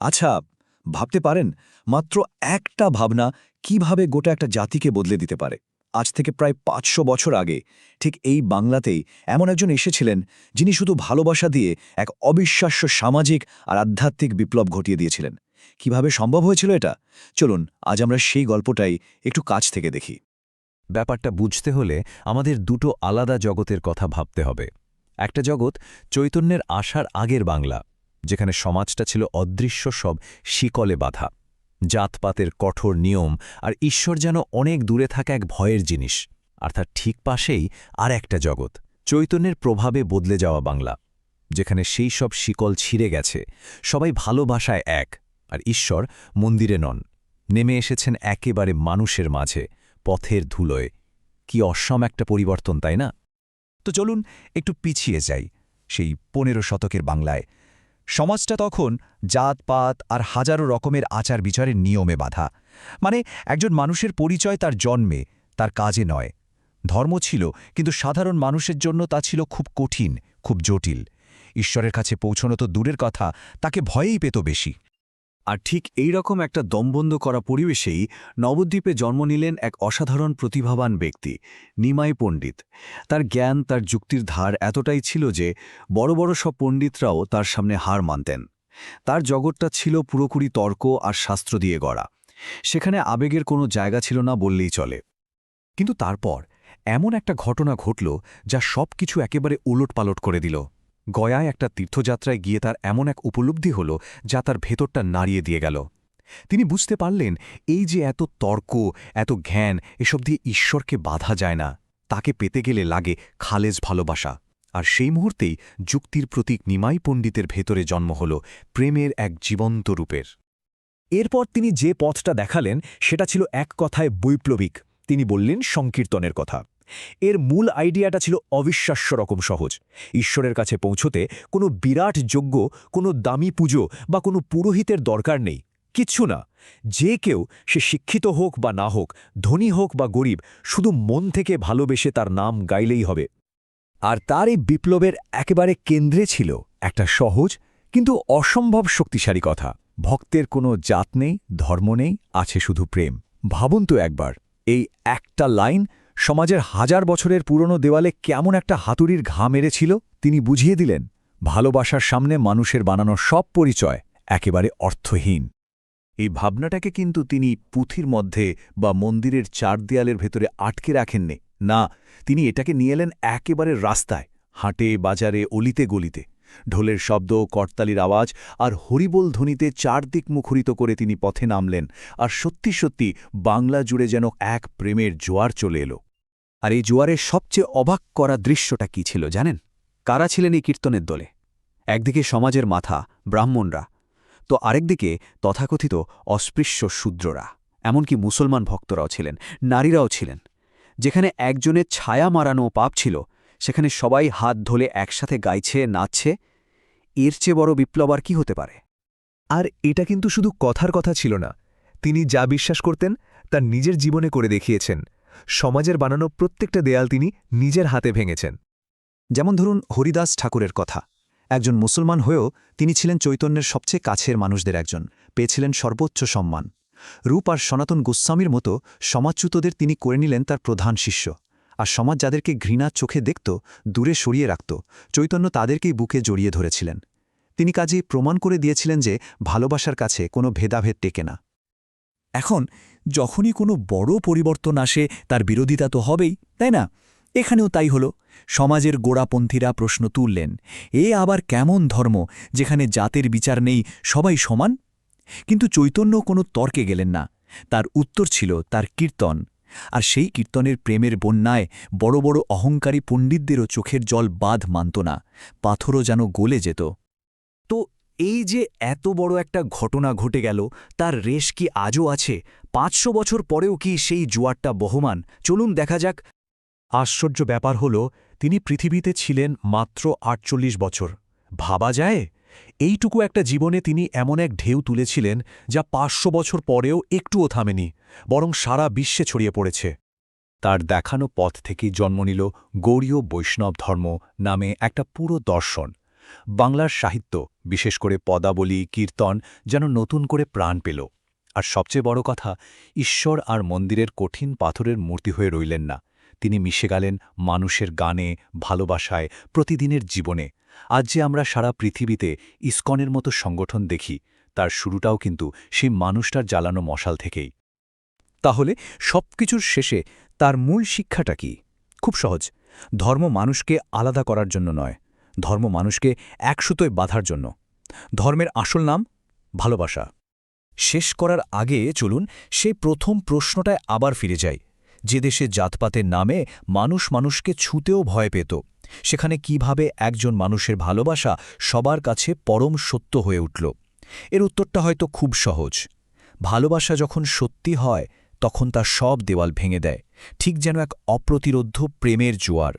আচ্ছা, ভাবতে পারেন মাত্র একটা ভাবনা কিভাবে গোটা একটা জাতিকে বদলে দিতে পারে। আজ থেকে প্রায় ৫০০ বছর আগে ঠিক এই বাংলাতেই এমন একজন এসেছিলেন, যিনি শুধু ভালোবাসা দিয়ে এক অবিশ্বাস্য সামাজিক আর আধ্যাত্মিক বিপ্লব ঘটিয়ে দিয়েছিলেন। কিভাবে সম্ভব হয়েছিল এটা? চলুন আজ আমরা সেই গল্পটাই একটু কাছ থেকে দেখি। ব্যাপারটা বুঝতে হলে আমাদের দুটো আলাদা জগতের কথা ভাবতে হবে। একটা জগৎ চৈতন্যের আসার আগের বাংলা, যেখানে সমাজটা ছিল অদৃশ্য সব শিকলে বাঁধা, জাতপাতের কঠোর নিয়ম আর ঈশ্বর যেন অনেক দূরে থাকা এক ভয়ের জিনিস। আর তার ঠিক পাশেই আর একটা জগৎ, চৈতন্যের প্রভাবে বদলে যাওয়া বাংলা, যেখানে সেই সব শিকল ছিঁড়ে গেছে, সবাই ভালোবাসায় এক, আর ঈশ্বর মন্দিরে নন, নেমে এসেছেন একেবারে মানুষের মাঝে, পথের ধুলোয়। কি অসম একটা পরিবর্তন, তাই না? তো চলুন একটু পিছিয়ে যাই, সেই ১৫ শতকের বাংলায়। সমাজটা তখন জাতপাত আর হাজারো রকমের আচার বিচারের নিয়মে বাঁধা। মানে একজন মানুষের পরিচয় তার জন্মে, তার কাজে নয়। ধর্ম ছিল, কিন্তু সাধারণ মানুষের জন্য তা ছিল খুব কঠিন, খুব জটিল। ঈশ্বরের কাছে পৌঁছনো তো দূরের কথা, তাকে ভয়েই পেত বেশি। আর ঠিক এই রকম একটা দমবন্ধ করা পরিবেশেই নবদ্বীপে জন্ম নিলেন এক অসাধারণ প্রতিভাবান ব্যক্তি, নিমাই পণ্ডিত। তার জ্ঞান, তার যুক্তির ধার এতটাই ছিল যে বড় বড় সব পণ্ডিতরাও তার সামনে হার মানতেন। তার জগৎটা ছিল পুরোপুরি তর্ক আর শাস্ত্র দিয়ে গড়া। সেখানে আবেগের কোনো জায়গা ছিল না বললেই চলে। কিন্তু তারপর এমন একটা ঘটনা ঘটল যা সব কিছু একেবারে উলটপালট করে দিল। গয়ায় একটা তীর্থযাত্রায় গিয়ে তার এমন এক উপলব্ধি হল যা তার ভেতরটা নাড়িয়ে দিয়ে গেল। তিনি বুঝতে পারলেন, এই যে এত তর্ক, এত জ্ঞান, এসব দিয়ে ঈশ্বরকে বাধা যায় না। তাকে পেতে গেলে লাগে খালেজ ভালোবাসা। আর সেই মুহূর্তেই যুক্তির প্রতীক নিমাই পণ্ডিতের ভেতরে জন্ম হল প্রেমের এক জীবন্ত রূপের। এরপর তিনি যে পথটা দেখালেন সেটা ছিল এক কথায় বৈপ্লবিক। তিনি বললেন সংকীর্তনের কথা। এর মূল আইডিয়াটা ছিল অবিশ্বাস্য রকম সহজ। ঈশ্বরের কাছে পৌঁছতে কোনো বিরাট যজ্ঞ, কোনো দামি পুজো বা কোনো পুরোহিতের দরকার নেই, কিচ্ছু না। যে কেউ, সে শিক্ষিত হোক বা না হোক, ধনী হোক বা গরিব, শুধু মন থেকে ভালোবেসে তার নাম গাইলেই হবে। আর তার এই বিপ্লবের একেবারে কেন্দ্রে ছিল একটা সহজ কিন্তু অসম্ভব শক্তিশালী কথা: ভক্তের কোনো জাত নেই, ধর্ম নেই, আছে শুধু প্রেম। ভাবুন তো একবার, এই একটা লাইন সমাজের হাজার বছরের পুরনো দেওয়ালে কেমন একটা হাতুড়ির ঘা মেরেছিল। তিনি বুঝিয়ে দিলেন, ভালোবাসার সামনে মানুষের বানানো সব পরিচয় একেবারে অর্থহীন। এই ভাবনাটাকে কিন্তু তিনি পুঁথির মধ্যে বা মন্দিরের চার দেয়ালের ভেতরে আটকে রাখেননি। না, তিনি এটাকে নিয়ে এলেন একেবারে রাস্তায়, হাটে, বাজারে, অলিতে গলিতে। ঢোলের শব্দ, করতালির আওয়াজ আর হরিবোল ধ্বনিতে চারদিক মুখরিত করে তিনি পথে নামলেন। আর সত্যি সত্যি বাংলা জুড়ে যেন এক প্রেমের জোয়ার চলে এলো। আর এই জোয়ারের সবচেয়ে অবাক করা দৃশ্যটা কি ছিল জানেন? কারা ছিলেন এই কীর্তনের দলে? একদিকে সমাজের মাথা, ব্রাহ্মণরা, তো আরেকদিকে তথাকথিত অস্পৃশ্য শূদ্ররা, এমনকি মুসলমান ভক্তরাও ছিলেন, নারীরাও ছিলেন। যেখানে একজনের ছায়া মারানো পাপ ছিল, সেখানে সবাই হাত ধরে একসাথে গাইছে, নাচছে। এর চেয়ে বড় বিপ্লব আর কি হতে পারে? আর এটা কিন্তু শুধু কথার কথা ছিল না। তিনি যা বিশ্বাস করতেন তা নিজের জীবনে করে দেখিয়েছেন। সমাজের বানানো প্রত্যেকটা দেয়াল তিনি নিজের হাতে ভেঙেছেন। যেমন ধরুন হরিদাস ঠাকুরের কথা। একজন মুসলমান হয়েও তিনি ছিলেন চৈতন্যের সবচেয়ে কাছের মানুষদের একজন, পেয়েছিলেন সর্বোচ্চ সম্মান। রূপ আর সনাতন গোস্বামীর মতো সমাজচ্যুতদের তিনি করে নিলেন তার প্রধান শিষ্য। আর সমাজ যাদেরকে ঘৃণার চোখে দেখত, দূরে সরিয়ে রাখত, চৈতন্য তাদেরকেই বুকে জড়িয়ে ধরেছিলেন। তিনি কাজেই প্রমাণ করে দিয়েছিলেন যে ভালোবাসার কাছে কোনো ভেদাভেদ টেকে না। এখন যখনই কোনো বড় পরিবর্তন আসে, তার বিরোধিতা তো হবেই, তাই না? এখানেও তাই হল। সমাজের গোড়াপন্থীরা প্রশ্ন তুললেন, এ আবার কেমন ধর্ম যেখানে জাতের বিচার নেই, সবাই সমান? কিন্তু চৈতন্য কোনো তর্কে গেলেন না। তার উত্তর ছিল তার কীর্তন। আর সেই কীর্তনের প্রেমের বন্যায় বড় বড় অহংকারী পণ্ডিতদেরও চোখের জল বাঁধ মানত না, পাথরও যেন গলে যেত। তো এই যে এত বড় একটা ঘটনা ঘটে গেল, তার রেশ কি আজও আছে? ৫০০ বছর পরেও কি সেই জোয়ারটা বহমান? চলুন দেখা যাক। আশ্চর্য ব্যাপার হল, তিনি পৃথিবীতে ছিলেন মাত্র ৪৮ বছর। ভাবা যায়? এইটুকু একটা জীবনে তিনি এমন এক ঢেউ তুলেছিলেন যা ৫০০ বছর পরেও একটুও থামেনি, বরং সারা বিশ্বে ছড়িয়ে পড়েছে। তার দেখানো পথ থেকেই জন্ম নিল গৌড়ীয় বৈষ্ণব ধর্ম নামে একটা পুরো দর্শন। বাংলার সাহিত্য, বিশেষ করে পদাবলী, কীর্তন যেন নতুন করে প্রাণ পেল। আর সবচেয়ে বড় কথা, ঈশ্বর আর মন্দিরের কঠিন পাথরের মূর্তি হয়ে রইলেন না, তিনি মিশে গেলেন মানুষের গানে, ভালোবাসায়, প্রতিদিনের জীবনে। আজ যে আমরা সারা পৃথিবীতে ইসকনের মতো সংগঠন দেখি, তার শুরুটাও কিন্তু সেই মানুষটার জ্বালানো মশাল থেকেই। তাহলে সবকিছুর শেষে তার মূল শিক্ষাটা কি? খুব সহজ। ধর্ম মানুষকে আলাদা করার জন্য নয়, ধর্ম মানুষকে এক সুতোয় বাঁধার জন্য। ধর্মের আসল নাম ভালোবাসা। শেষ করার আগে চলুন সেই প্রথম প্রশ্নটায় আবার ফিরে যাই। যে দেশে জাতপাতের নামে মানুষ মানুষকে ছুঁতেও ভয় পেত, সেখানে কিভাবে একজন মানুষের ভালোবাসা সবার কাছে পরম সত্য হয়ে উঠল? এর উত্তরটা হয়তো খুব সহজ। ভালোবাসা যখন সত্যি হয় তখন তার সব দেওয়াল ভেঙে দেয়, ঠিক যেন এক অপ্রতিরোধ্য প্রেমের জোয়ার।